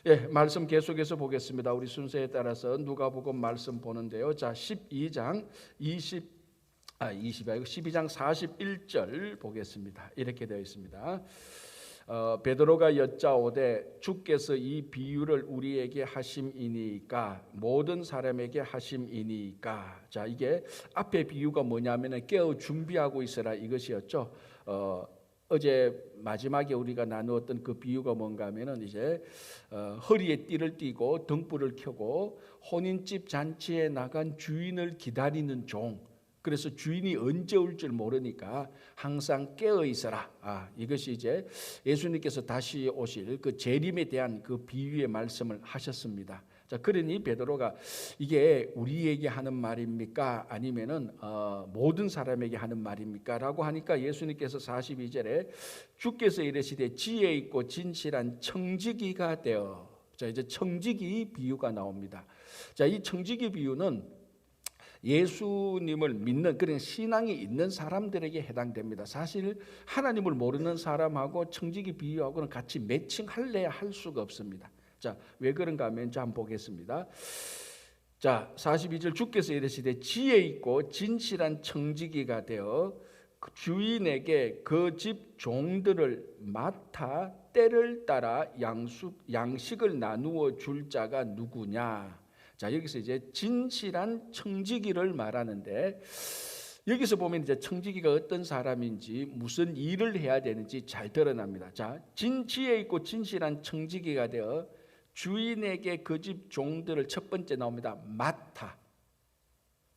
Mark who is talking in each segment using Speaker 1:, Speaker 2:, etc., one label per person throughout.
Speaker 1: 예, 말씀 계속해서 보겠습니다. 우리 순서에 따라서 누가복음 말씀 보는데요. 자, 12장 12장 41절 보겠습니다. 이렇게 되어 있습니다. 베드로가 여짜오되 주께서 이 비유를 우리에게 하심이니까 모든 사람에게 하심이니까. 자, 이게 앞에 비유가 뭐냐면은 깨어 준비하고 있으라 이것이었죠. 어제 마지막에 우리가 나누었던 그 비유가 뭔가 하면은 이제 허리에 띠를 띠고 등불을 켜고 혼인집 잔치에 나간 주인을 기다리는 종. 그래서 주인이 언제 올 줄 모르니까 항상 깨어 있어라. 이것이 이제 예수님께서 다시 오실 그 재림에 대한 그 비유의 말씀을 하셨습니다. 자, 그러니 베드로가 이게 우리에게 하는 말입니까? 아니면은 모든 사람에게 하는 말입니까? 라고 하니까 예수님께서 42절에 주께서 이르시되 지혜 있고 진실한 청지기가 되어. 자, 이제 청지기 비유가 나옵니다. 자, 이 청지기 비유는 예수님을 믿는 그런 신앙이 있는 사람들에게 해당됩니다. 사실 하나님을 모르는 사람하고 청지기 비유하고는 같이 매칭할래야 할 수가 없습니다. 자, 왜 그런가 하면 한번 보겠습니다. 자, 42절 주께서 이르시되 지혜 있고 진실한 청지기가 되어 주인에게 그 집 종들을 맡아 때를 따라 양식을 나누어 줄 자가 누구냐. 자, 여기서 이제 진실한 청지기를 말하는데 여기서 보면 이제 청지기가 어떤 사람인지 무슨 일을 해야 되는지 잘 드러납니다. 자, 지혜 있고 진실한 청지기가 되어 주인에게 그 집 종들을 첫 번째 나옵니다. 맡아.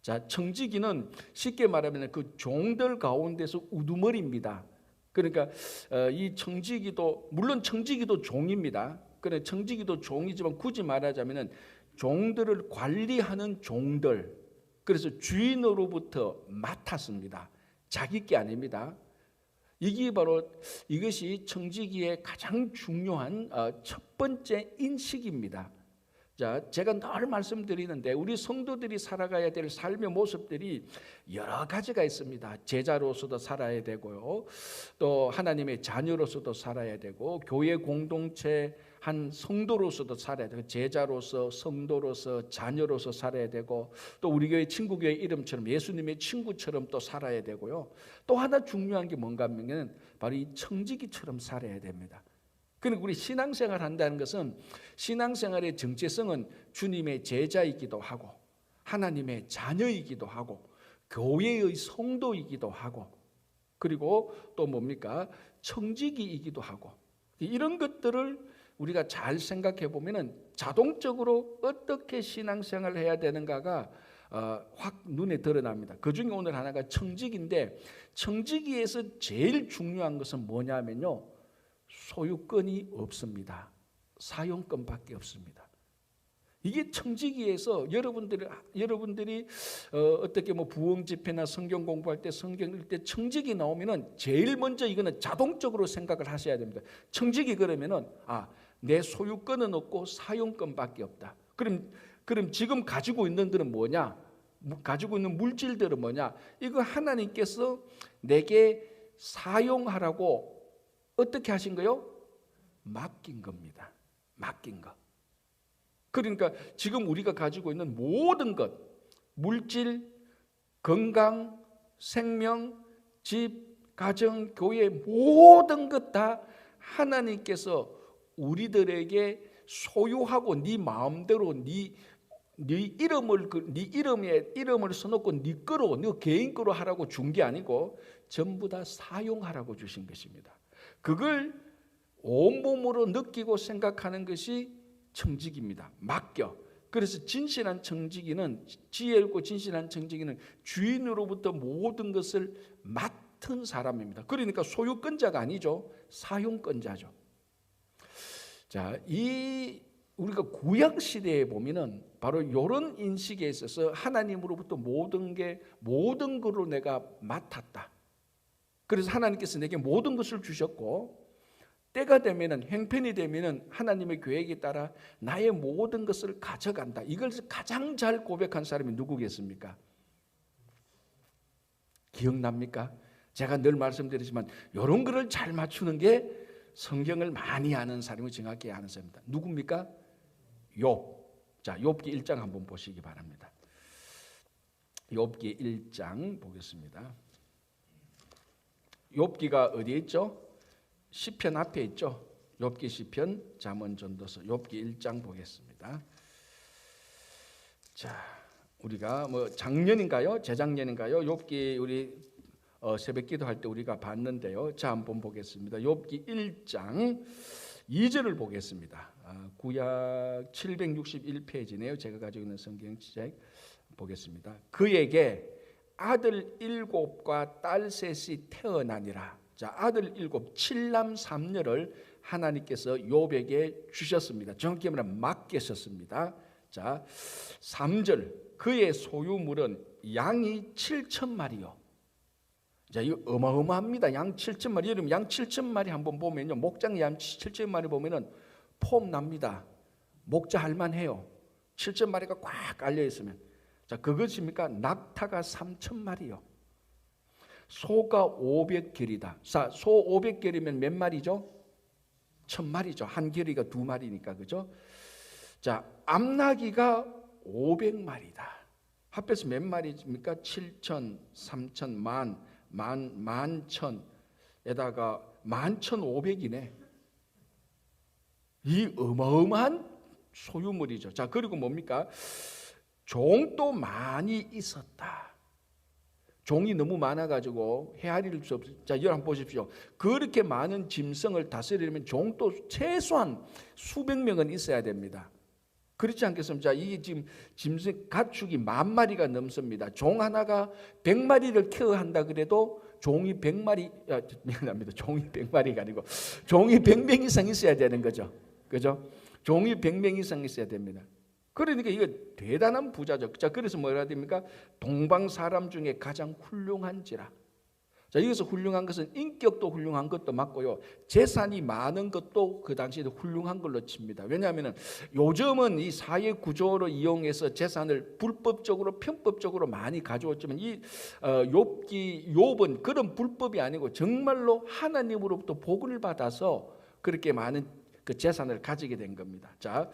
Speaker 1: 자, 청지기는 쉽게 말하면 그 종들 가운데서 우두머리입니다. 그러니까 이 청지기도 물론 청지기도 종입니다. 그래 청지기도 종이지만 굳이 말하자면은 종들을 관리하는 종들. 그래서 주인으로부터 맡았습니다. 자기 게 아닙니다. 이게 바로 이것이 청지기의 가장 중요한 첫 번째 인식입니다. 자, 제가 늘 말씀드리는데 우리 성도들이 살아가야 될 삶의 모습들이 여러 가지가 있습니다. 제자로서도 살아야 되고요, 또 하나님의 자녀로서도 살아야 되고, 교회 공동체 한 성도로서도 살아야 되고, 제자로서, 성도로서, 자녀로서 살아야 되고, 또 우리 교회 친구교회 이름처럼 예수님의 친구처럼 또 살아야 되고요. 또 하나 중요한 게 뭔가 하면 바로 이 청지기처럼 살아야 됩니다. 그러니까 우리 신앙생활 한다는 것은 신앙생활의 정체성은 주님의 제자이기도 하고 하나님의 자녀이기도 하고 교회의 성도이기도 하고 그리고 또 뭡니까? 청지기이기도 하고, 이런 것들을 우리가 잘 생각해 보면은 자동적으로 어떻게 신앙생활을 해야 되는가가 확 눈에 드러납니다. 그 중에 오늘 하나가 청지기인데, 청지기에서 제일 중요한 것은 뭐냐면요, 소유권이 없습니다. 사용권밖에 없습니다. 이게 청지기에서 여러분들이 어떻게 부흥 집회나 성경 공부할 때 성경 읽을 때 청지기 나오면은 제일 먼저 이거는 자동적으로 생각을 하셔야 됩니다. 청지기 그러면은 내 소유권은 없고 사용권밖에 없다. 그럼 지금 가지고 있는 것은 뭐냐? 가지고 있는 물질들은 뭐냐? 이거 하나님께서 내게 사용하라고 어떻게 하신 거요? 맡긴 겁니다. 맡긴 것. 그러니까 지금 우리가 가지고 있는 모든 것, 물질, 건강, 생명, 집, 가정, 교회 모든 것 다 하나님께서 우리들에게 소유하고 네 마음대로 네 이름을 써놓고 네 거로, 네 개인 거로 하라고 준 게 아니고 전부 다 사용하라고 주신 것입니다. 그걸 온몸으로 느끼고 생각하는 것이 청지기입니다. 맡겨. 그래서 진실한 청지기는, 지혜 있고 진실한 청지기는 주인으로부터 모든 것을 맡은 사람입니다. 그러니까 소유권자가 아니죠. 사용권자죠. 자, 우리가 구약 시대에 보면은 바로 이런 인식에 있어서 하나님으로부터 모든 것으로 내가 맡았다. 그래서 하나님께서 내게 모든 것을 주셨고, 때가 되면은, 형편이 되면은 하나님의 계획에 따라 나의 모든 것을 가져간다. 이걸 가장 잘 고백한 사람이 누구겠습니까? 기억납니까? 제가 늘 말씀드리지만 이런 거를 잘 맞추는 게 성경을 많이 아는 사람이 정확히 아는 사람입니다. 누굽니까? 욥. 자, 욥기 1장 한번 보시기 바랍니다. 욥기 1장 보겠습니다. 욥기가 어디에 있죠? 시편 앞에 있죠. 욥기 시편 잠언 전도서 욥기 1장 보겠습니다. 자, 우리가 뭐 작년인가요? 재작년인가요? 욥기 우리 새벽기도 할 때 우리가 봤는데요. 자, 한번 보겠습니다. 욥기 1장 2절을 보겠습니다. 구약 761페이지네요. 제가 가지고 있는 성경책 보겠습니다. 그에게 아들 7과 딸 셋이 태어나니라. 자, 아들 7, 7남 3녀를 하나님께서 욥에게 주셨습니다. 정확히 말하면 맡기셨습니다. 자, 3절 그의 소유물은 양이 7,000마리요. 자, 이거 어마어마합니다. 양 7,000마리. 여러분 양 7,000마리 한번 보면요, 목장 양 7,000마리 보면은 폼 납니다. 목자 할만해요. 7,000마리가 꽉 깔려 있으면. 자, 그것입니까? 낙타가 3,000마리요. 소가 500결이다. 자, 소 500결이면 몇 마리죠? 1,000마리죠. 한 결이가 2마리니까, 그죠? 자, 암나기가 500마리다. 합해서 몇 마리입니까? 7,000, 3,000, 만천에다가 11,500이네. 이 어마어마한 소유물이죠. 자, 그리고 뭡니까? 종도 많이 있었다. 종이 너무 많아가지고 헤아릴 수 없어요. 자, 여러분 보십시오. 그렇게 많은 짐승을 다스리려면 종도 최소한 수백 명은 있어야 됩니다. 그렇지 않겠습니까? 자, 이게 지금 짐승 가축이 10,000마리가 넘습니다. 종 하나가 100마리를 케어한다 그래도 종이 100마리, 미안합니다. 종이 100마리가 아니고 종이 100명 이상 있어야 되는 거죠. 그죠? 종이 100명 이상 있어야 됩니다. 그러니까 이거 대단한 부자죠. 자, 그래서 뭐라 됩니까? 동방 사람 중에 가장 훌륭한지라. 자, 여기서 훌륭한 것은 인격도 훌륭한 것도 맞고요, 재산이 많은 것도 그 당시에도 훌륭한 걸로 칩니다. 왜냐하면 요즘은 이 사회 구조를 이용해서 재산을 불법적으로 편법적으로 많이 가져왔지만 이 욥은 그런 불법이 아니고 정말로 하나님으로부터 복을 받아서 그렇게 많은 그 재산을 가지게 된 겁니다. 자,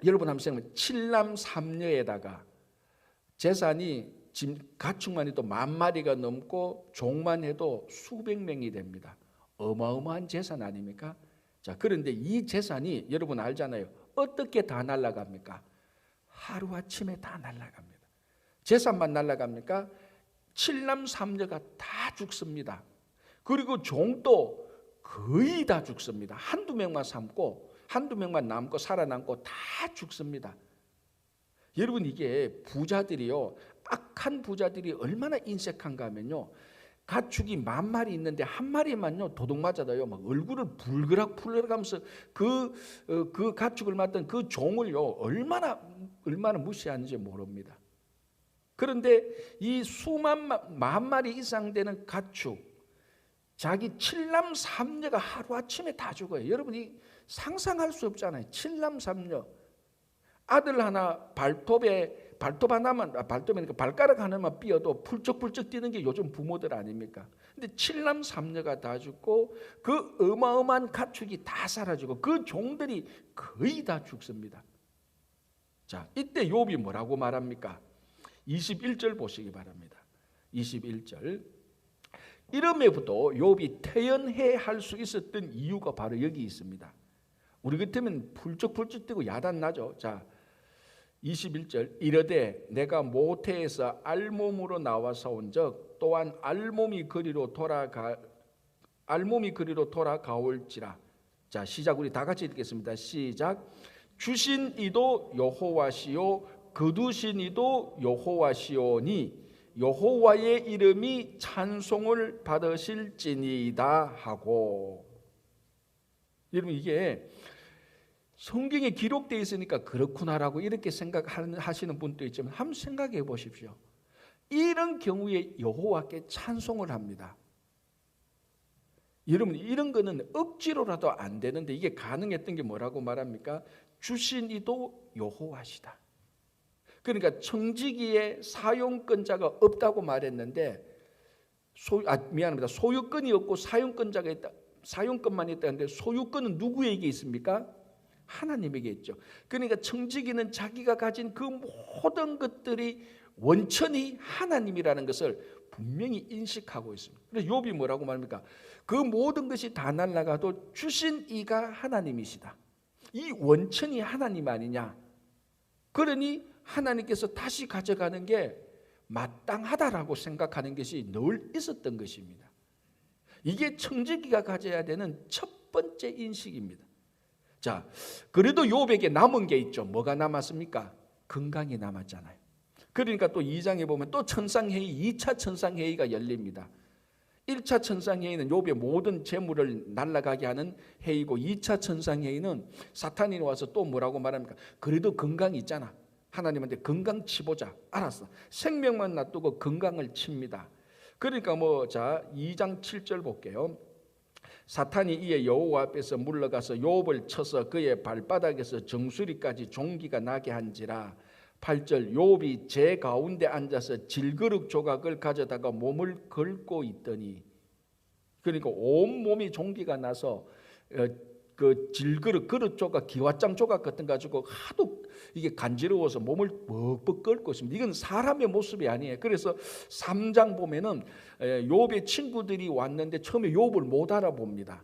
Speaker 1: 여러분 한번 생각해보면 7남 3녀에다가 재산이 가축만 해도 10,000마리가 넘고 종만 해도 수백 명이 됩니다. 어마어마한 재산 아닙니까? 자, 그런데 이 재산이 여러분 알잖아요. 어떻게 다 날아갑니까? 하루아침에 다 날아갑니다. 재산만 날아갑니까? 7남 3녀가 다 죽습니다. 그리고 종도 거의 다 죽습니다. 한두 명만 남고 살아남고 다 죽습니다. 여러분, 이게 부자들이요, 악한 부자들이 얼마나 인색한가 하면요, 가축이 10,000마리 있는데 한 마리만요 도둑 맞아도요 막 얼굴을 불그락하면서 그 가축을 맡던 그 종을요 얼마나 무시하는지 모릅니다. 그런데 이 수만 10,000마리 이상 되는 가축, 자기 7남 3녀가 하루아침에 다 죽어요. 여러분이 상상할 수 없잖아요. 7남 3녀. 아들 하나 발톱 하나만, 발톱이니까 발가락 하나만 삐어도 훌쩍훌쩍 뛰는 게 요즘 부모들 아닙니까? 근데 7남 3녀가 다 죽고 그 어마어마한 가축이 다 사라지고 그 종들이 거의 다 죽습니다. 자, 이때 욥이 뭐라고 말합니까? 21절 보시기 바랍니다. 21절. 이름에부터 욥이 태연해 할 수 있었던 이유가 바로 여기 있습니다. 우리 같으면 훌쩍훌쩍 뛰고 야단나죠. 자, 21절. 이르되 내가 모태에서 알몸으로 나와서 온적 또한 알몸이 그리로 돌아가올지라. 자, 시작. 우리 다 같이 읽겠습니다. 시작. 주신 이도 여호와시요 거두신 이도 여호와시오니 여호와의 이름이 찬송을 받으실지니이다 하고. 여러분, 이게 성경에 기록되어 있으니까 그렇구나라고 이렇게 생각하시는 분도 있지만 한번 생각해 보십시오. 이런 경우에 여호와께 찬송을 합니다. 여러분, 이런 거는 억지로라도 안 되는데 이게 가능했던 게 뭐라고 말합니까? 주신 이도 여호와시다. 그러니까 청지기의 사용권자가 없다고 말했는데 소유권이 없고 사용권자가 있다. 사용권만 있다는데 소유권은 누구에게 있습니까? 하나님에게 있죠. 그러니까 청지기는 자기가 가진 그 모든 것들이 원천이 하나님이라는 것을 분명히 인식하고 있습니다. 그래서 욥이 뭐라고 말합니까? 그 모든 것이 다 날아가도 주신 이가 하나님이시다. 이 원천이 하나님 아니냐? 그러니 하나님께서 다시 가져가는 게 마땅하다라고 생각하는 것이 늘 있었던 것입니다. 이게 청지기가 가져야 되는 첫 번째 인식입니다. 자, 그래도 욥에게 남은 게 있죠. 뭐가 남았습니까? 건강이 남았잖아요. 그러니까 또 2장에 보면 또 천상회의, 2차 천상회의가 열립니다. 1차 천상회의는 욥의 모든 재물을 날아가게 하는 회의고, 2차 천상회의는 사탄이 와서 또 뭐라고 말합니까? 그래도 건강이 있잖아. 하나님한테 건강 치보자. 알았어. 생명만 놔두고 건강을 칩니다. 그러니까 자 2장 7절 볼게요. 사탄이 이에 여호와 앞에서 물러가서 욥을 쳐서 그의 발바닥에서 정수리까지 종기가 나게 한지라. 8절 욥이 제 가운데 앉아서 질그릇 조각을 가져다가 몸을 긁고 있더니, 그러니까 온 몸이 종기가 나서 그 질그릇 그릇 조각, 기와장 조각 같은 거 가지고 하도 이게 간지러워서 몸을 뻑뻑 긁고 있습니다. 이건 사람의 모습이 아니에요. 그래서 3장 보면은 욥의 친구들이 왔는데 처음에 욥을 못 알아봅니다.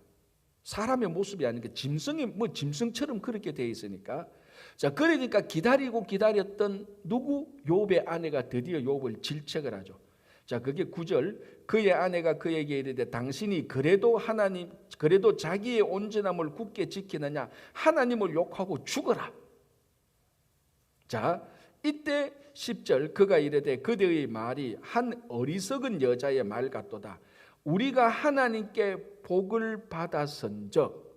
Speaker 1: 사람의 모습이 아니니까 짐승처럼 그렇게 돼 있으니까. 자, 그러니까 기다리고 기다렸던 누구? 욥의 아내가 드디어 욥을 질책을 하죠. 자, 그게 9절. 그의 아내가 그에게 이르되 당신이 그래도 자기의 온전함을 굳게 지키느냐? 하나님을 욕하고 죽어라. 자, 이때 10절 그가 이르되 그대의 말이 한 어리석은 여자의 말 같도다. 우리가 하나님께 복을 받았은즉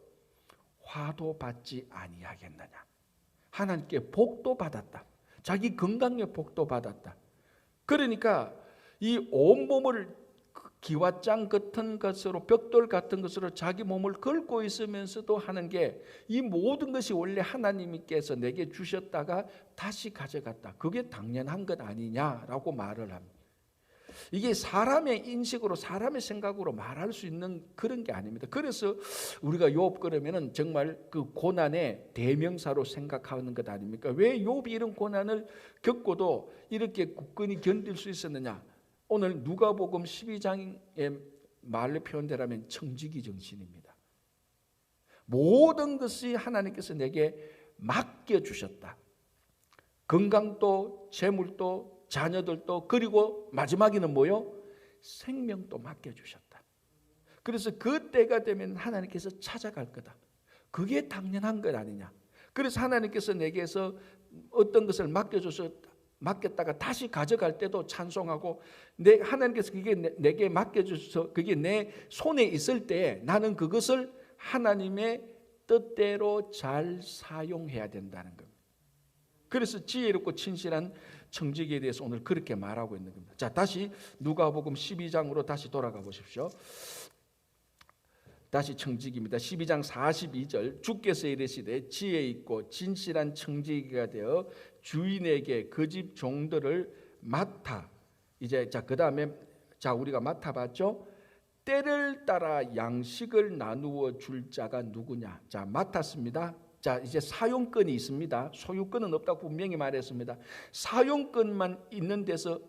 Speaker 1: 화도 받지 아니하겠느냐? 하나님께 복도 받았다. 자기 건강의 복도 받았다. 그러니까 이 온몸을 기와장 같은 것으로, 벽돌 같은 것으로 자기 몸을 긁고 있으면서도 하는 게, 이 모든 것이 원래 하나님께서 내게 주셨다가 다시 가져갔다. 그게 당연한 것 아니냐라고 말을 합니다. 이게 사람의 인식으로, 사람의 생각으로 말할 수 있는 그런 게 아닙니다. 그래서 우리가 욥 그러면은 정말 그 고난의 대명사로 생각하는 것 아닙니까? 왜 욥이 이런 고난을 겪고도 이렇게 굳건히 견딜 수 있었느냐? 오늘 누가복음 12장의 말로 표현되라면 청지기 정신입니다. 모든 것이 하나님께서 내게 맡겨주셨다. 건강도, 재물도, 자녀들도, 그리고 마지막에는 뭐요? 생명도 맡겨주셨다. 그래서 그 때가 되면 하나님께서 찾아갈 거다. 그게 당연한 것 아니냐. 그래서 하나님께서 내게서 어떤 것을 맡겼다가 다시 가져갈 때도 찬송하고, 하나님께서 그게 내게 맡겨줘서 그게 내 손에 있을 때 나는 그것을 하나님의 뜻대로 잘 사용해야 된다는 겁니다. 그래서 지혜롭고 친실한 청지기에 대해서 오늘 그렇게 말하고 있는 겁니다. 자, 다시 누가복음 12장으로 다시 돌아가 보십시오. 다시 청지기입니다. 12장 42절 주께서 이르시되 지혜 있고 진실한 청지기가 되어 주인에게 그 집 종들을 맡아. 이제 자, 그다음에 자, 우리가 맡아봤죠. 때를 따라 양식을 나누어 줄 자가 누구냐? 자, 맡았습니다. 자, 이제 사용권이 있습니다. 소유권은 없다고 분명히 말했습니다. 사용권만 있는 데서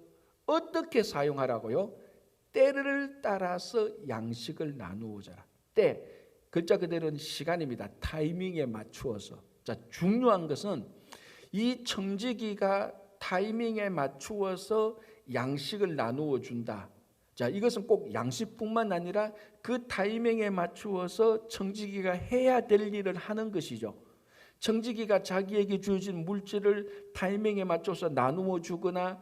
Speaker 1: 어떻게 사용하라고요? 때를 따라서 양식을 나누어 줘라. 때, 글자 그대로는 시간입니다. 타이밍에 맞추어서. 자, 중요한 것은 이 청지기가 타이밍에 맞추어서 양식을 나누어 준다. 자, 이것은 꼭 양식뿐만 아니라 그 타이밍에 맞추어서 청지기가 해야 될 일을 하는 것이죠. 청지기가 자기에게 주어진 물질을 타이밍에 맞춰서 나누어 주거나,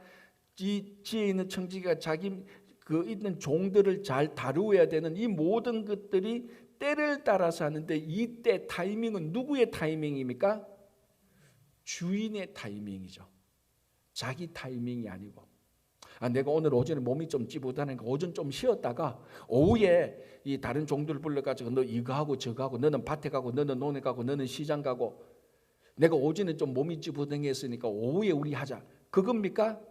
Speaker 1: 이 지혜 있는 청지기가 자기 그 있는 종들을 잘 다루어야 되는 이 모든 것들이 때를 따라서 하는데, 이 때 타이밍은 누구의 타이밍입니까? 주인의 타이밍이죠. 자기 타이밍이 아니고, 내가 오늘 오전에 몸이 좀 찌부다니까 오전 좀 쉬었다가 오후에 이 다른 종들을 불러가지고 너 이거 하고 저거 하고, 너는 밭에 가고 너는 논에 가고 너는 시장 가고, 내가 오전에 좀 몸이 찌부둥했으니까 오후에 우리 하자, 그겁니까?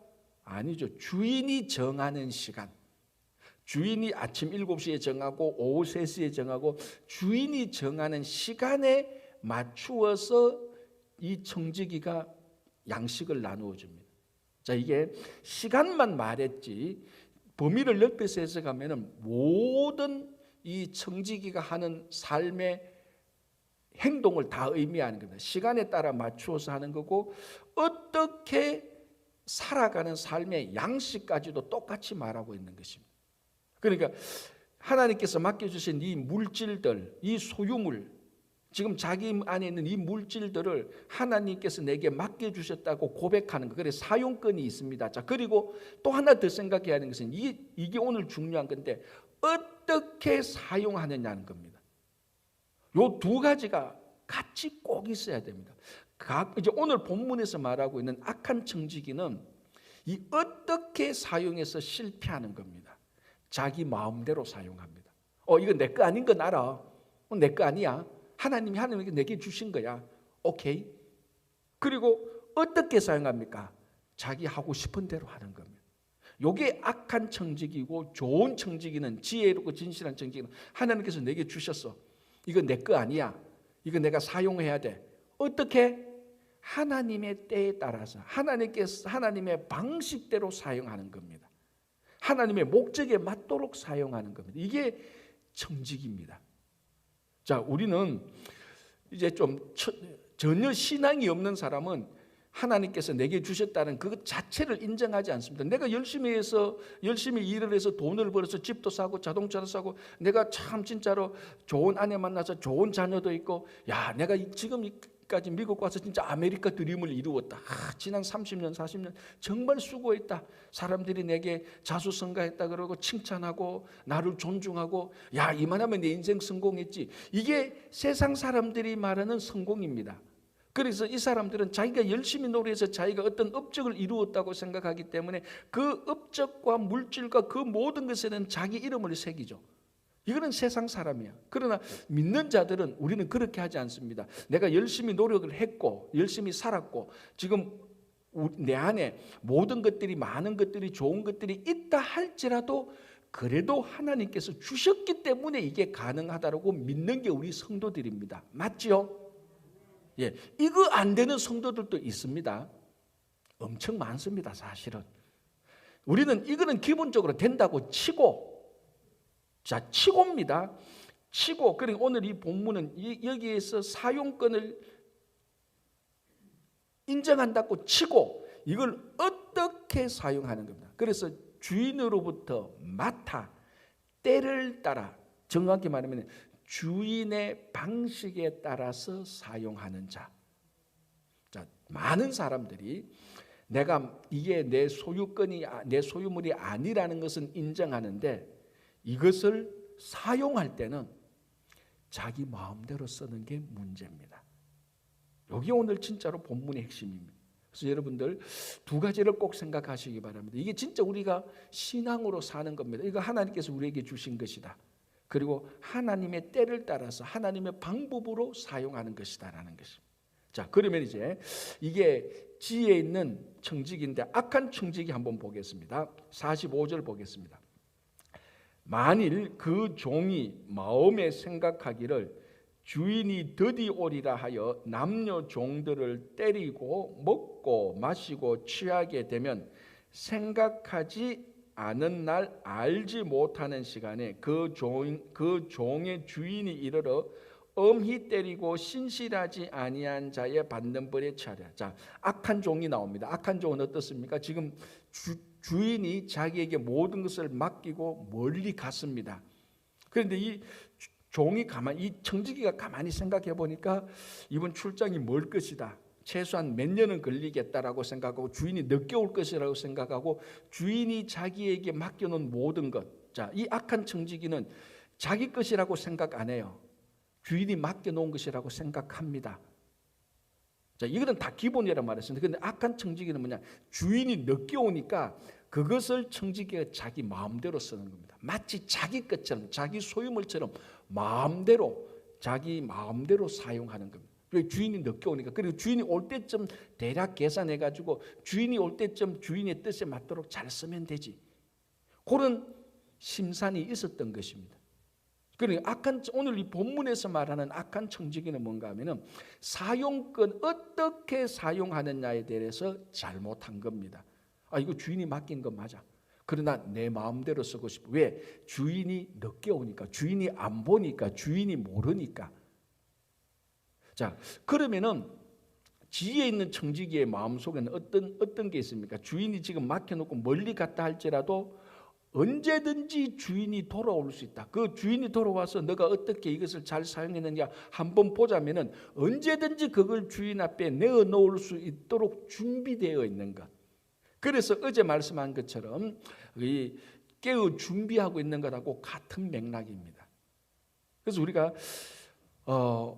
Speaker 1: 아니죠. 주인이 정하는 시간, 주인이 아침 7시에 정하고 오후 3시에 정하고 주인이 정하는 시간에 맞추어서 이 청지기가 양식을 나누어 줍니다. 자, 이게 시간만 말했지 범위를 넓혀서 해석하면 모든 이 청지기가 하는 삶의 행동을 다 의미하는 겁니다. 시간에 따라 맞추어서 하는 거고 어떻게 살아가는 삶의 양식까지도 똑같이 말하고 있는 것입니다. 그러니까 하나님께서 맡겨주신 이 물질들, 이 소유물, 지금 자기 안에 있는 이 물질들을 하나님께서 내게 맡겨주셨다고 고백하는 거. 그래서 사용권이 있습니다. 자, 그리고 또 하나 더 생각해야 하는 것은 이게 오늘 중요한 건데 어떻게 사용하느냐는 겁니다. 요 두 가지가 같이 꼭 있어야 됩니다. 이제 오늘 본문에서 말하고 있는 악한 청지기는 이 어떻게 사용해서 실패하는 겁니다. 자기 마음대로 사용합니다. 이건 내 거 아닌 건 알아. 내 거 아니야. 하나님이 내게 주신 거야. 오케이. 그리고 어떻게 사용합니까? 자기 하고 싶은 대로 하는 겁니다. 요게 악한 청지기고 좋은 청지기는 지혜롭고 진실한 청지기는 하나님께서 내게 주셨어. 이건 내 거 아니야. 이거 내가 사용해야 돼. 어떻게? 하나님의 때에 따라서 하나님의 방식대로 사용하는 겁니다. 하나님의 목적에 맞도록 사용하는 겁니다. 이게 청지기입니다. 자, 우리는 이제 좀 전혀 신앙이 없는 사람은 하나님께서 내게 주셨다는 그 자체를 인정하지 않습니다. 내가 열심히 일을 해서 돈을 벌어서 집도 사고 자동차도 사고 내가 참 진짜로 좋은 아내 만나서 좋은 자녀도 있고 내가 지금까지 미국 와서 진짜 아메리카 드림을 이루었다. 지난 30년 40년 정말 수고했다. 사람들이 내게 자수성가했다 그러고 칭찬하고 나를 존중하고 이만하면 내 인생 성공했지. 이게 세상 사람들이 말하는 성공입니다. 그래서 이 사람들은 자기가 열심히 노력해서 자기가 어떤 업적을 이루었다고 생각하기 때문에 그 업적과 물질과 그 모든 것에는 자기 이름을 새기죠. 이거는 세상 사람이야. 그러나 믿는 자들은 우리는 그렇게 하지 않습니다. 내가 열심히 노력을 했고 열심히 살았고 지금 내 안에 모든 것들이 많은 것들이 좋은 것들이 있다 할지라도 그래도 하나님께서 주셨기 때문에 이게 가능하다고 믿는 게 우리 성도들입니다. 맞지요? 이거 안 되는 성도들도 있습니다. 엄청 많습니다. 사실은 우리는 이거는 기본적으로 된다고 치고, 치고입니다. 치고. 그러니까 오늘 이 본문은 여기에서 사용권을 인정한다고 치고 이걸 어떻게 사용하는 겁니다. 그래서 주인으로부터 맡아 때를 따라, 정확히 말하면 주인의 방식에 따라서 사용하는 자. 많은 사람들이 내가 이게 내 소유권이 내 소유물이 아니라는 것은 인정하는데 이것을 사용할 때는 자기 마음대로 쓰는 게 문제입니다. 여기 오늘 진짜로 본문의 핵심입니다. 그래서 여러분들 두 가지를 꼭 생각하시기 바랍니다. 이게 진짜 우리가 신앙으로 사는 겁니다. 이거 하나님께서 우리에게 주신 것이다. 그리고 하나님의 때를 따라서 하나님의 방법으로 사용하는 것이다라는 것입니다. 자, 그러면 이제 이게 지혜 있는 청지기인데 악한 청지기 한번 보겠습니다. 45절 보겠습니다. 만일 그 종이 마음에 생각하기를 주인이 드디 오리라 하여 남녀 종들을 때리고 먹고 마시고 취하게 되면 생각하지 않은 날 알지 못하는 시간에 그 종의 주인이 이르러 엄히 때리고 신실하지 아니한 자의 받는 벌에 처하리라. 자, 악한 종이 나옵니다. 악한 종은 어떻습니까? 지금 주인이 자기에게 모든 것을 맡기고 멀리 갔습니다. 그런데 이 종이 이 청지기가 가만히 생각해 보니까 이번 출장이 멀 것이다. 최소한 몇 년은 걸리겠다라고 생각하고 주인이 늦게 올 것이라고 생각하고 주인이 자기에게 맡겨놓은 모든 것. 자, 이 악한 청지기는 자기 것이라고 생각 안 해요. 주인이 맡겨놓은 것이라고 생각합니다. 자, 이거는 다 기본이라고 말했습니다. 그런데 악한 청지기는 뭐냐? 주인이 늦게 오니까 그것을 청지기가 자기 마음대로 쓰는 겁니다. 마치 자기 것처럼 자기 소유물처럼 자기 마음대로 사용하는 겁니다. 주인이 늦게 오니까. 그리고 주인이 올 때쯤 대략 계산해가지고 주인이 올 때쯤 주인의 뜻에 맞도록 잘 쓰면 되지. 그런 심산이 있었던 것입니다. 그러니까 오늘 이 본문에서 말하는 악한 청지기는 뭔가 하면은 사용권 어떻게 사용하느냐에 대해서 잘못한 겁니다. 이거 주인이 맡긴 건 맞아. 그러나 내 마음대로 쓰고 싶어. 왜? 주인이 늦게 오니까, 주인이 안 보니까, 주인이 모르니까. 자, 그러면은 지혜 있는 청지기의 마음속에는 어떤 게 있습니까? 주인이 지금 맡겨놓고 멀리 갔다 할지라도 언제든지 주인이 돌아올 수 있다. 그 주인이 돌아와서 너가 어떻게 이것을 잘 사용했느냐 한번 보자면은 언제든지 그걸 주인 앞에 내어 놓을 수 있도록 준비되어 있는 것. 그래서 어제 말씀한 것처럼 이 깨어 준비하고 있는 것하고 같은 맥락입니다. 그래서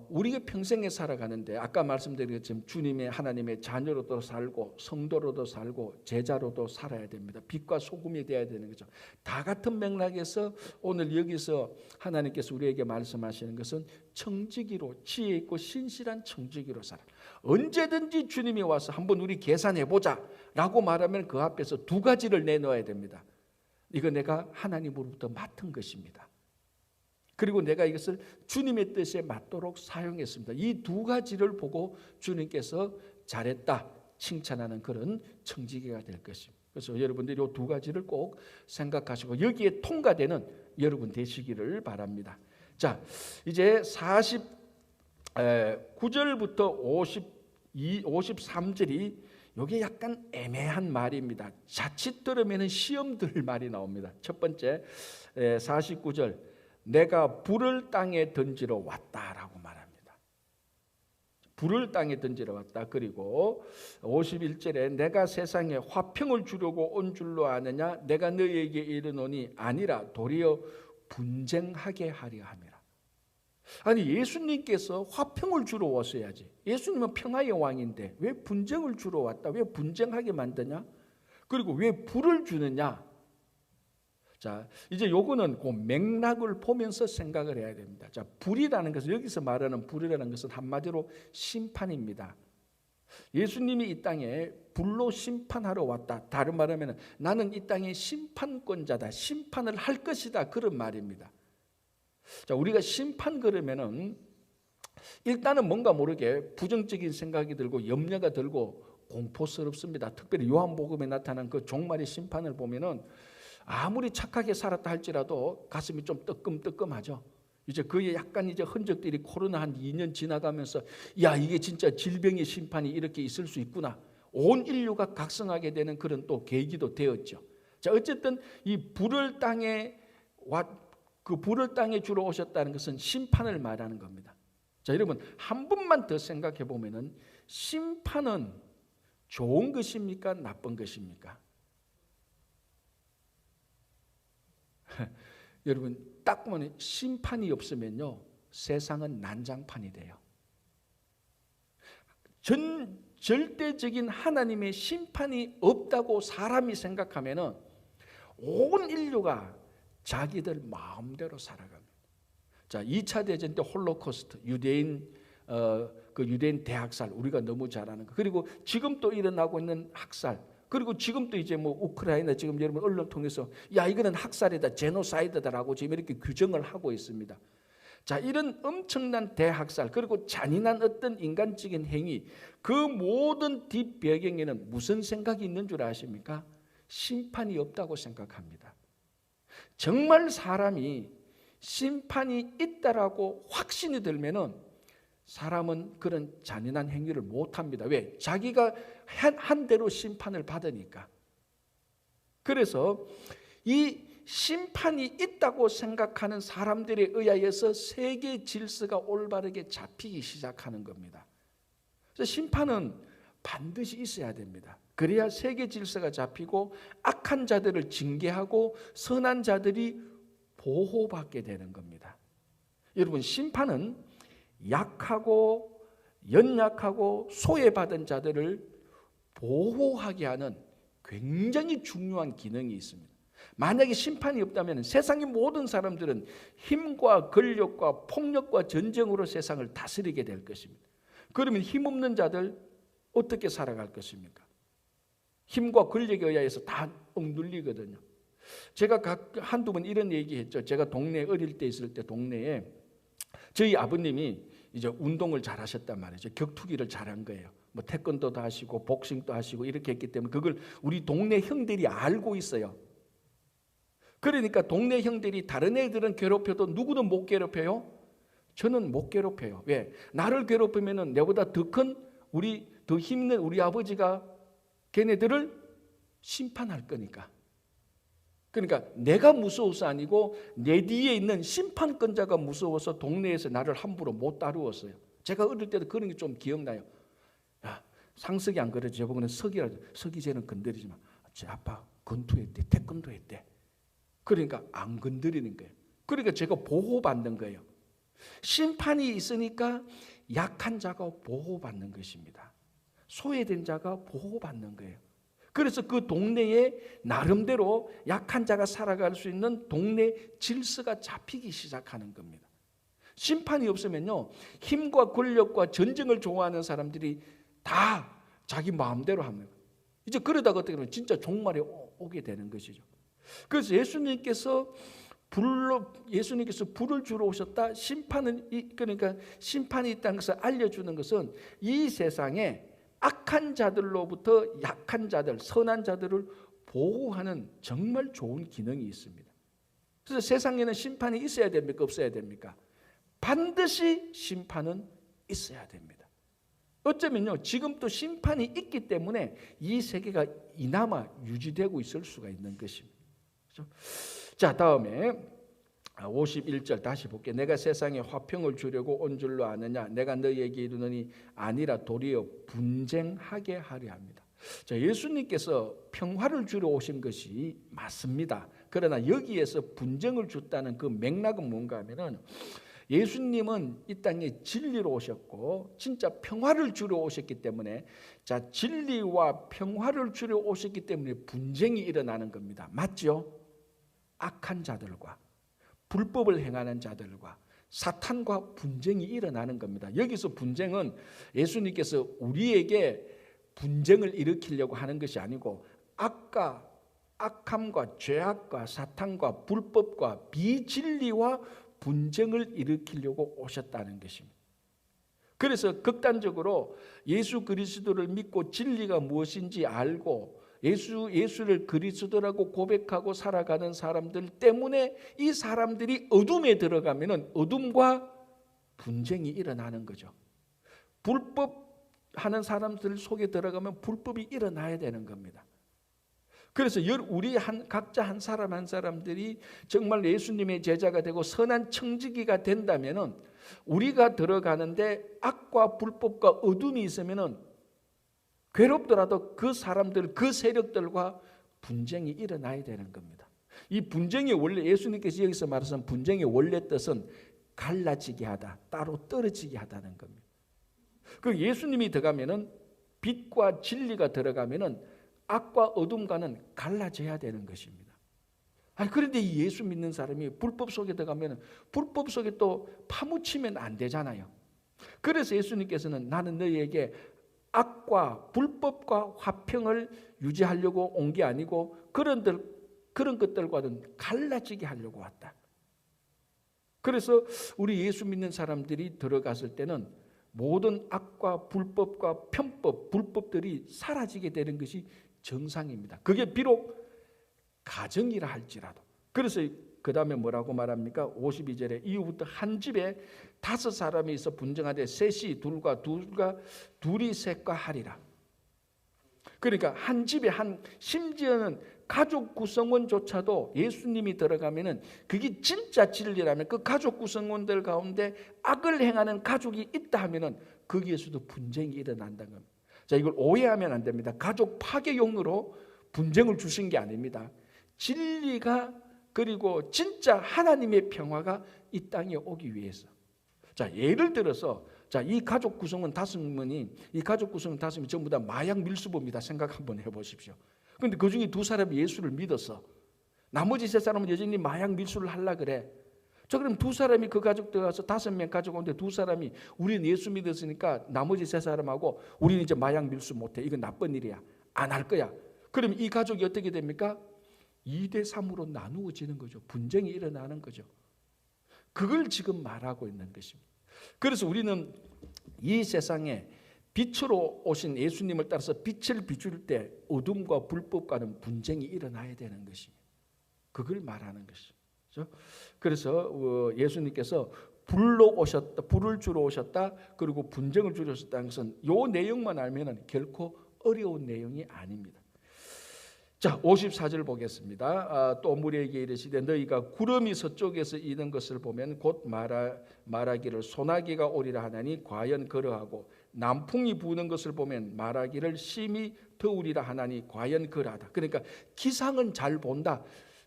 Speaker 1: 우리가 평생에 살아가는데 아까 말씀드린 것처럼 주님의 하나님의 자녀로도 살고 성도로도 살고 제자로도 살아야 됩니다. 빛과 소금이 되어야 되는 거죠. 다 같은 맥락에서 오늘 여기서 하나님께서 우리에게 말씀하시는 것은 청지기로, 지혜 있고 신실한 청지기로 살아. 언제든지 주님이 와서 한번 우리 계산해보자 라고 말하면 그 앞에서 두 가지를 내놓아야 됩니다. 이거 내가 하나님으로부터 맡은 것입니다. 그리고 내가 이것을 주님의 뜻에 맞도록 사용했습니다. 이 두 가지를 보고 주님께서 잘했다 칭찬하는 그런 청지기가 될 것입니다. 그래서 여러분들이 이 두 가지를 꼭 생각하시고 여기에 통과되는 여러분 되시기를 바랍니다. 자, 이제 49절부터 53절이 이게 약간 애매한 말입니다. 자칫 들으면 시험 들 말이 나옵니다. 첫 번째 49절 내가 불을 땅에 던지러 왔다라고 말합니다. 불을 땅에 던지러 왔다. 그리고 51절에 내가 세상에 화평을 주려고 온 줄로 아느냐 내가 너희에게 이르노니 아니라 도리어 분쟁하게 하려 함이라. 아니 예수님께서 화평을 주러 왔어야지. 예수님은 평화의 왕인데 왜 분쟁을 주러 왔다? 왜 분쟁하게 만드냐? 그리고 왜 불을 주느냐? 자, 이제 요거는 그 맥락을 보면서 생각을 해야 됩니다. 자, 불이라는 것은 여기서 말하는 불이라는 것은 한마디로 심판입니다. 예수님이 이 땅에 불로 심판하러 왔다. 다른 말하면 나는 이 땅의 심판권자다. 심판을 할 것이다. 그런 말입니다. 자, 우리가 심판 그러면은 일단은 뭔가 모르게 부정적인 생각이 들고 염려가 들고 공포스럽습니다. 특별히 요한복음에 나타난 그 종말의 심판을 보면은 아무리 착하게 살았다 할지라도 가슴이 좀 뜨끔뜨끔하죠. 이제 그의 약간 이제 흔적들이 코로나 한 2년 지나가면서 야 이게 진짜 질병의 심판이 이렇게 있을 수 있구나. 온 인류가 각성하게 되는 그런 또 계기도 되었죠. 자, 어쨌든 이 불을 땅에 주러 오셨다는 것은 심판을 말하는 겁니다. 자, 여러분 한 번만 더 생각해 보면은 심판은 좋은 것입니까? 나쁜 것입니까? 여러분 딱 보면 심판이 없으면요 세상은 난장판이 돼요. 절대적인 하나님의 심판이 없다고 사람이 생각하면은 온 인류가 자기들 마음대로 살아갑니다. 자, 2차 대전 때 홀로코스트 유대인 대학살 우리가 너무 잘 아는 거. 그리고 지금 또 일어나고 있는 학살. 그리고 지금도 이제 뭐 우크라이나 지금 여러분 언론 통해서 야 이거는 학살이다 제노사이드다라고 지금 이렇게 규정을 하고 있습니다. 자, 이런 엄청난 대학살 그리고 잔인한 어떤 인간적인 행위 그 모든 뒷배경에는 무슨 생각이 있는 줄 아십니까? 심판이 없다고 생각합니다. 정말 사람이 심판이 있다라고 확신이 들면은 사람은 그런 잔인한 행위를 못합니다. 왜? 자기가 한 대로 심판을 받으니까. 그래서 이 심판이 있다고 생각하는 사람들에 의하여서 세계 질서가 올바르게 잡히기 시작하는 겁니다. 그래서 심판은 반드시 있어야 됩니다. 그래야 세계 질서가 잡히고 악한 자들을 징계하고 선한 자들이 보호받게 되는 겁니다. 여러분 심판은 약하고 연약하고 소외받은 자들을 보호하게 하는 굉장히 중요한 기능이 있습니다. 만약에 심판이 없다면 세상의 모든 사람들은 힘과 권력과 폭력과 전쟁으로 세상을 다스리게 될 것입니다. 그러면 힘없는 자들 어떻게 살아갈 것입니까? 힘과 권력에 의해서 다 억눌리거든요. 제가 한두 번 이런 얘기했죠. 제가 동네 어릴 때 있을 때 동네에 저희 아버님이 이제 운동을 잘 하셨단 말이죠. 격투기를 잘한 거예요. 뭐 태권도도 하시고 복싱도 하시고 이렇게 했기 때문에 그걸 우리 동네 형들이 알고 있어요. 그러니까 동네 형들이 다른 애들은 괴롭혀도 누구는 못 괴롭혀요? 저는 못 괴롭혀요. 왜? 나를 괴롭히면은 내보다 더 큰 더 힘있는 우리 아버지가 걔네들을 심판할 거니까. 그러니까 내가 무서워서 아니고 내 뒤에 있는 심판권자가 무서워서 동네에서 나를 함부로 못 다루었어요. 제가 어릴 때도 그런 게 좀 기억나요. 야, 상석이 안 그러지. 저보고는 석이 쟤는 건드리지 마. 제 아빠 권투했대, 태권도 했대. 그러니까 안 건드리는 거예요. 그러니까 제가 보호받는 거예요. 심판이 있으니까 약한 자가 보호받는 것입니다. 소외된 자가 보호받는 거예요. 그래서 그 동네에 나름대로 약한 자가 살아갈 수 있는 동네 질서가 잡히기 시작하는 겁니다. 심판이 없으면요, 힘과 권력과 전쟁을 좋아하는 사람들이 다 자기 마음대로 합니다. 이제 그러다가 어떻게 보면 진짜 종말에 오게 되는 것이죠. 그래서 예수님께서 불을 주러 오셨다. 그러니까 심판이 있다는 것을 알려주는 것은 이 세상에 악한 자들로부터 약한 자들, 선한 자들을 보호하는 정말 좋은 기능이 있습니다. 그래서 세상에는 심판이 있어야 됩니까? 없어야 됩니까? 반드시 심판은 있어야 됩니다. 어쩌면요, 지금도 심판이 있기 때문에 이 세계가 이나마 유지되고 있을 수가 있는 것입니다. 그렇죠? 자, 다음에 51절 다시 볼게요. 내가 세상에 화평을 주려고 온 줄로 아느냐? 내가 너희에게 이르노니 아니라 도리어 분쟁하게 하려 합니다. 자, 예수님께서 평화를 주러 오신 것이 맞습니다. 그러나 여기에서 분쟁을 줬다는 그 맥락은 뭔가 하면은 예수님은 이 땅에 진리로 오셨고 진짜 평화를 주러 오셨기 때문에, 자, 진리와 평화를 주러 오셨기 때문에 분쟁이 일어나는 겁니다. 맞죠? 악한 자들과 불법을 행하는 자들과 사탄과 분쟁이 일어나는 겁니다. 여기서 분쟁은 예수님께서 우리에게 분쟁을 일으키려고 하는 것이 아니고 악함과 죄악과 사탄과 불법과 비진리와 분쟁을 일으키려고 오셨다는 것입니다. 그래서 극단적으로 예수 그리스도를 믿고 진리가 무엇인지 알고 예수를 그리스도라고 고백하고 살아가는 사람들 때문에 이 사람들이 어둠에 들어가면은 어둠과 분쟁이 일어나는 거죠. 불법하는 사람들 속에 들어가면 불법이 일어나야 되는 겁니다. 그래서 우리 각자 한 사람 한 사람들이 정말 예수님의 제자가 되고 선한 청지기가 된다면은 우리가 들어가는데 악과 불법과 어둠이 있으면은 괴롭더라도 그 사람들, 그 세력들과 분쟁이 일어나야 되는 겁니다. 이 분쟁의 원래, 예수님께서 여기서 말하신 분쟁의 원래 뜻은 갈라지게 하다, 따로 떨어지게 하다는 겁니다. 그 예수님이 들어가면은, 빛과 진리가 들어가면은 악과 어둠과는 갈라져야 되는 것입니다. 그런데 이 예수 믿는 사람이 불법 속에 들어가면 불법 속에 또 파묻히면 안 되잖아요. 그래서 예수님께서는 나는 너희에게 악과 불법과 화평을 유지하려고 온 게 아니고 그런 것들과는 갈라지게 하려고 왔다. 그래서 우리 예수 믿는 사람들이 들어갔을 때는 모든 악과 불법과 편법, 불법들이 사라지게 되는 것이 정상입니다. 그게 비록 가정이라 할지라도. 그래서 그 다음에 뭐라고 말합니까? 52절에 이후부터 한 집에 5사람이 있어 분쟁하되 셋이 둘이 셋과 하리라. 그러니까 한 집에 심지어는 가족 구성원조차도 예수님이 들어가면은 그게 진짜 진리라면 그 가족 구성원들 가운데 악을 행하는 가족이 있다 하면은 거기에서도 분쟁이 일어난다는 겁니다. 자, 이걸 오해하면 안 됩니다. 가족 파괴용으로 분쟁을 주신 게 아닙니다. 진리가 그리고 진짜 하나님의 평화가 이 땅에 오기 위해서. 자, 예를 들어서 이 가족 구성원 5명이 전부 다 마약 밀수범이다 생각 한번 해보십시오. 그런데 그 중에 2사람이 예수를 믿었어. 나머지 3사람은 여전히 마약 밀수를 하려고 그래. 저 그럼 2사람이 그 가족 들어가서 5명 가족 오는데 2사람이 우리는 예수 믿었으니까 나머지 3사람하고 우리는 이제 마약 밀수 못해. 이건 나쁜 일이야. 안 할 거야. 그럼 이 가족이 어떻게 됩니까? 2대 3으로 나누어지는 거죠. 분쟁이 일어나는 거죠. 그걸 지금 말하고 있는 것입니다. 그래서 우리는 이 세상에 빛으로 오신 예수님을 따라서 빛을 비출 때 어둠과 불법과는 분쟁이 일어나야 되는 것입니다. 그걸 말하는 것이죠. 그래서 예수님께서 불로 오셨다, 불을 주러 오셨다, 그리고 분쟁을 주러 오셨다는 것은 이 내용만 알면은 결코 어려운 내용이 아닙니다. 자, 54절 보겠습니다. 또 무리에게 이르시되 너희가 구름이 서쪽에서 이는 것을 보면 곧 말하기를 소나기가 오리라 하나니 과연 그러하고 남풍이 부는 것을 보면 말하기를 심히 더우리라 하나니 과연 그러하다. 그러니까 기상은 잘 본다.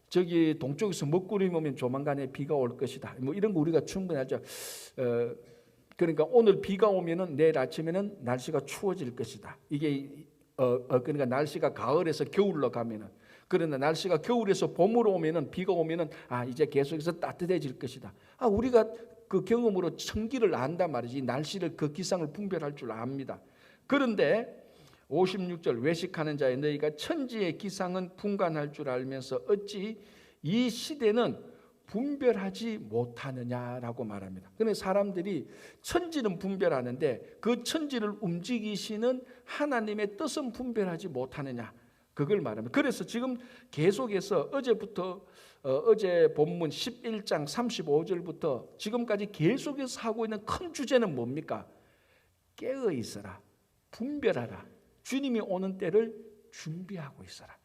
Speaker 1: 저기 동쪽에서 먹구름이 오면 조만간에 비가 올 것이다. 뭐 이런 거 우리가 충분히 알죠. 그러니까 오늘 비가 오면은 내일 아침에는 날씨가 추워질 것이다. 이게 그러니까 날씨가 가을에서 겨울로 가면은, 그러나 날씨가 겨울에서 봄으로 오면은, 비가 오면은 이제 계속해서 따뜻해질 것이다. 우리가 그 경험으로 천기를 안단 말이지. 날씨를, 그 기상을 분별할 줄 압니다. 그런데 56절 외식하는 자의 너희가 천지의 기상은 분간할 줄 알면서 어찌 이 시대는 분별하지 못하느냐라고 말합니다. 그런데 사람들이 천지는 분별하는데 그 천지를 움직이시는 하나님의 뜻은 분별하지 못하느냐, 그걸 말합니다. 그래서 지금 계속해서 어제부터 어제 본문 11장 35절부터 지금까지 계속해서 하고 있는 큰 주제는 뭡니까? 깨어 있어라, 분별하라, 주님이 오는 때를 준비하고 있어라.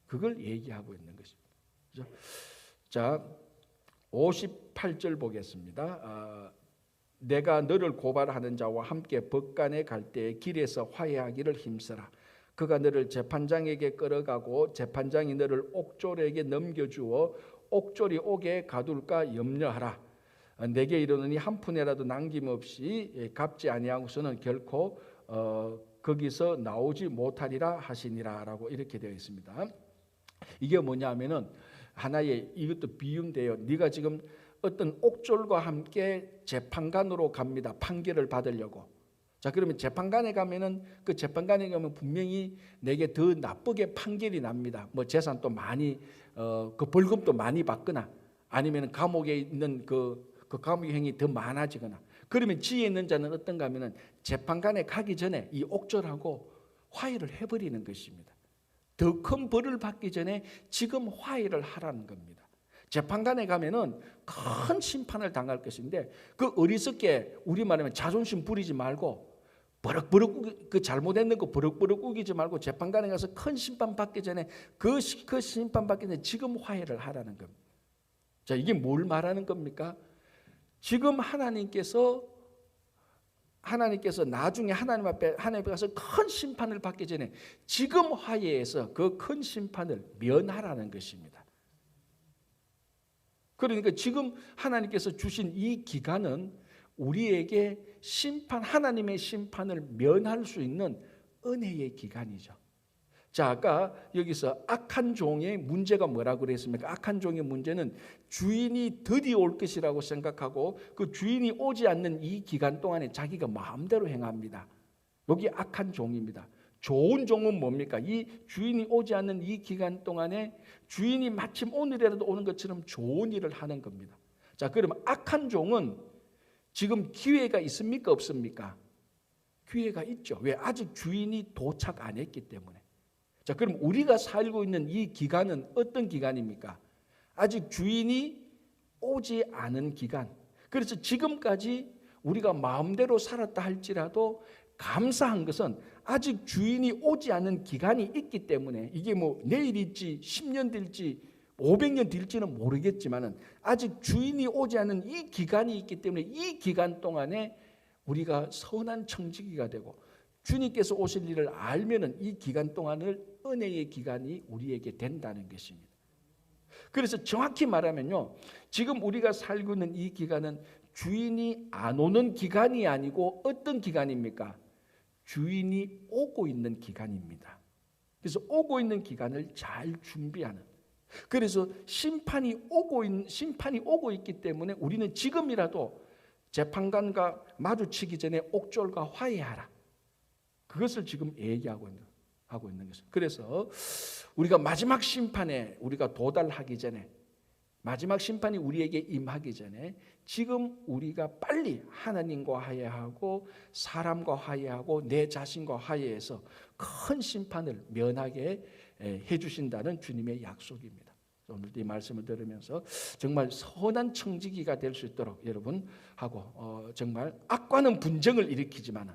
Speaker 1: 그걸 얘기하고 있는 것입니다. 그렇죠? 자, 58절 보겠습니다. 내가 너를 고발하는 자와 함께 법관에 갈 때 길에서 화해하기를 힘써라. 그가 너를 재판장에게 끌어가고 재판장이 너를 옥졸에게 넘겨주어 옥졸이 옥에 가둘까 염려하라. 내게 이르노니 한 푼이라도 남김없이 갚지 아니하고서는 결코 거기서 나오지 못하리라 하시니라 라고 이렇게 되어 있습니다. 이게 뭐냐면은 하나의 이것도 비유인데요. 네가 지금 어떤 옥졸과 함께 재판관으로 갑니다. 판결을 받으려고. 자, 그러면 재판관에 가면은 그 재판관에 가면 분명히 내게 더 나쁘게 판결이 납니다. 뭐 재산도 많이 그 벌금도 많이 받거나 아니면 감옥에 있는 그 감옥행이 더 많아지거나. 그러면 지혜 있는 자는 어떤가 하면은 재판관에 가기 전에 이 옥졸하고 화해를 해버리는 것입니다. 더 큰 벌을 받기 전에 지금 화해를 하라는 겁니다. 재판관에 가면은 큰 심판을 당할 것인데 그 어리석게 우리 말하면 자존심 부리지 말고 버럭버럭 그 잘못했는 거 버럭버럭 우기지 말고 재판관에 가서 큰 심판 받기 전에 그 심판 받기 전에 지금 화해를 하라는 겁니다. 자, 이게 뭘 말하는 겁니까? 지금 하나님께서 나중에 하나님 앞에 가서 큰 심판을 받기 전에 지금 화해해서 그 큰 심판을 면하라는 것입니다. 그러니까 지금 하나님께서 주신 이 기간은 우리에게 하나님의 심판을 면할 수 있는 은혜의 기간이죠. 자, 아까 여기서 악한 종의 문제가 뭐라고 그랬습니까? 악한 종의 문제는 주인이 드디어 올 것이라고 생각하고 그 주인이 오지 않는 이 기간 동안에 자기가 마음대로 행합니다. 여기 악한 종입니다. 좋은 종은 뭡니까? 이 주인이 오지 않는 이 기간 동안에 주인이 마침 오늘이라도 오는 것처럼 좋은 일을 하는 겁니다. 자, 그러면 악한 종은 지금 기회가 있습니까? 없습니까? 기회가 있죠. 왜? 아직 주인이 도착 안 했기 때문에. 자, 그럼 우리가 살고 있는 이 기간은 어떤 기간입니까? 아직 주인이 오지 않은 기간. 그래서 지금까지 우리가 마음대로 살았다 할지라도 감사한 것은 아직 주인이 오지 않은 기간이 있기 때문에 이게 뭐 내일일지 10년 될지 500년 될지는 모르겠지만은 아직 주인이 오지 않은 이 기간이 있기 때문에 이 기간 동안에 우리가 선한 청지기가 되고 주님께서 오실 일을 알면은 이 기간 동안을 은혜의 기간이 우리에게 된다는 것입니다. 그래서 정확히 말하면요, 지금 우리가 살고 있는 이 기간은 주인이 안 오는 기간이 아니고 어떤 기간입니까? 주인이 오고 있는 기간입니다. 그래서 오고 있는 기간을 잘 준비하는. 그래서 심판이 오고 있기 때문에 우리는 지금이라도 재판관과 마주치기 전에 옥졸과 화해하라. 그것을 지금 얘기하고 있는 거예요. 하고 있는 것입니다. 그래서 우리가 마지막 심판에 우리가 도달하기 전에, 마지막 심판이 우리에게 임하기 전에 지금 우리가 빨리 하나님과 화해하고 사람과 화해하고 내 자신과 화해해서 큰 심판을 면하게 해주신다는 주님의 약속입니다. 오늘 이 말씀을 들으면서 정말 선한 청지기가 될 수 있도록 여러분 하고 정말 악과는 분쟁을 일으키지만은,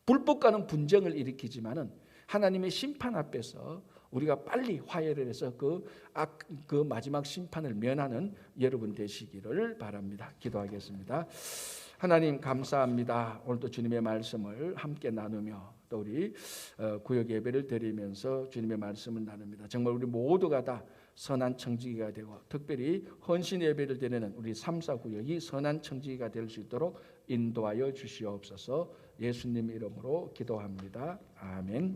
Speaker 1: 불법과는 분쟁을 일으키지만은 하나님의 심판 앞에서 우리가 빨리 화해를 해서 그 마지막 심판을 면하는 여러분 되시기를 바랍니다. 기도하겠습니다. 하나님 감사합니다. 오늘도 주님의 말씀을 함께 나누며 또 우리 구역 예배를 드리면서 주님의 말씀을 나눕니다. 정말 우리 모두가 다 선한 청지기가 되고, 특별히 헌신 예배를 드리는 우리 3, 4구역이 선한 청지기가 될 수 있도록 인도하여 주시옵소서. 예수님 이름으로 기도합니다. 아멘.